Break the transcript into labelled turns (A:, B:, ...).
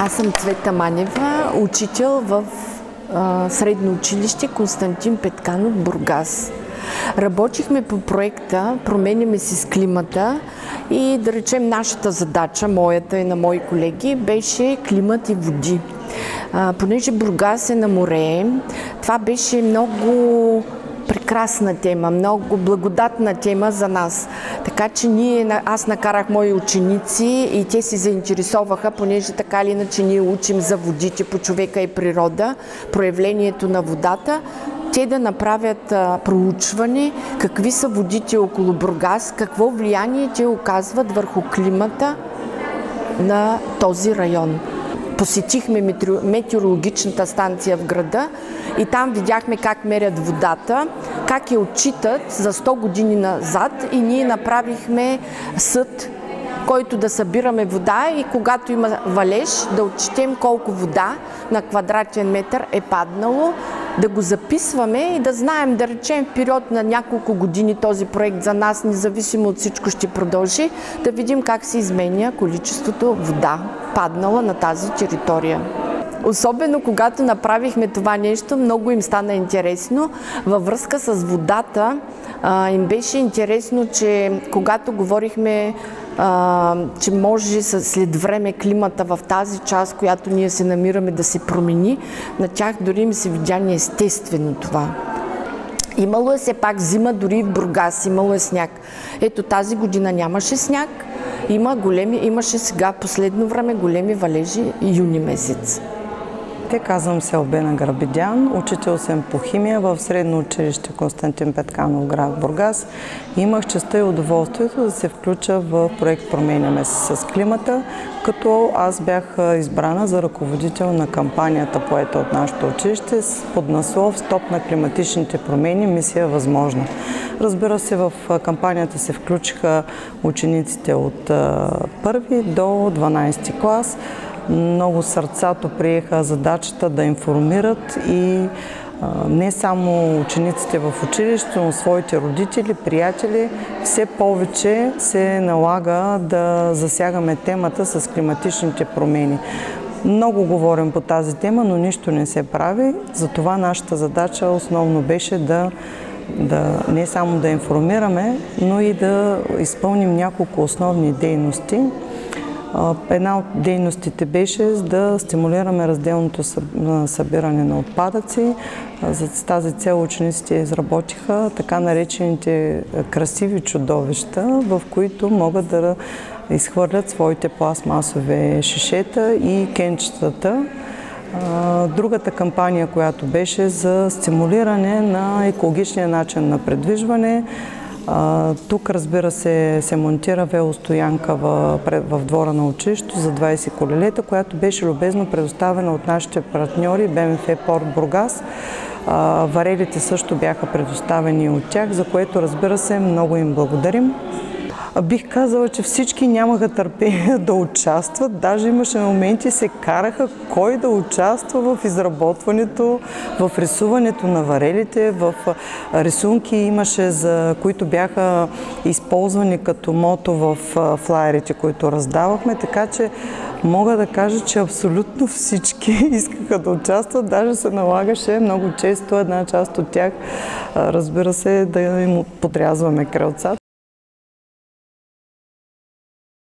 A: Аз съм Цвета Манева, учител в средно училище Константин Петканов, Бургас. Работихме по проекта "Променяме се с климата" и да речем нашата задача, моята и на мои колеги, беше климат и води. Понеже Бургас е на море, това беше много прекрасна тема, много благодатна тема за нас. Така че аз накарах мои ученици и те се заинтересоваха, понеже така или иначе ние учим за водите по човека и природа, проявлението на водата, те да направят проучване какви са водите около Бургас, какво влияние те оказват върху климата на този район. Посетихме метеорологичната станция в града и там видяхме как мерят водата, как я отчитат за 100 години назад и ние направихме съд, който да събираме вода и когато има валеж, да отчетем колко вода на квадратен метър е паднало, да го записваме и да знаем, да речем в период на няколко години този проект за нас, независимо от всичко, ще продължи, да видим как се изменя количеството вода, паднала на тази територия. Особено когато направихме това нещо, много им стана интересно. Във връзка с водата им беше интересно, че когато говорихме, че може след време климата в тази част, която ние се намираме, да се промени, на тях дори им се видя неестествено това. Имало е все пак зима, дори в Бургас, имало е сняг. Ето тази година нямаше сняг, имаше сега последно време големи валежи юни месец.
B: Казвам се Албена Грабедян, учител съм по химия в средно училище Константин Петканов, град Бургас. Имах честта и удоволствието да се включа в проект "Променяме се с климата", като аз бях избрана за ръководител на кампанията, поета от нашето училище, под наслов "Стоп на климатичните промени, мисия възможна". Разбира се, в кампанията се включиха учениците от 1 до 12 клас. Много сърцато приеха задачата да информират и не само учениците в училището, но своите родители, приятели. Все повече се налага да засягаме темата с климатичните промени. Много говорим по тази тема, но нищо не се прави. Затова нашата задача основно беше не само да информираме, но и да изпълним няколко основни дейности. Една от дейностите беше да стимулираме разделното събиране на отпадъци. За тази цел учениците изработиха така наречените красиви чудовища, в които могат да изхвърлят своите пластмасови шишета и кенчетата. Другата кампания, която беше за стимулиране на екологичния начин на придвижване. Тук, разбира се, се монтира велостоянка в двора на училището за 20 колелета, която беше любезно предоставена от нашите партньори БМФ Порт Бургас. Варелите също бяха предоставени от тях, за което, разбира се, много им благодарим. Бих казала, че всички нямаха търпение да участват. Даже имаше моменти, се караха кой да участва в изработването, в рисуването на варелите, в рисунки имаше, които бяха използвани като мото в флаерите, които раздавахме. Така че мога да кажа, че абсолютно всички искаха да участват. Даже се налагаше много често една част от тях, разбира се, да им подрязваме крилцата.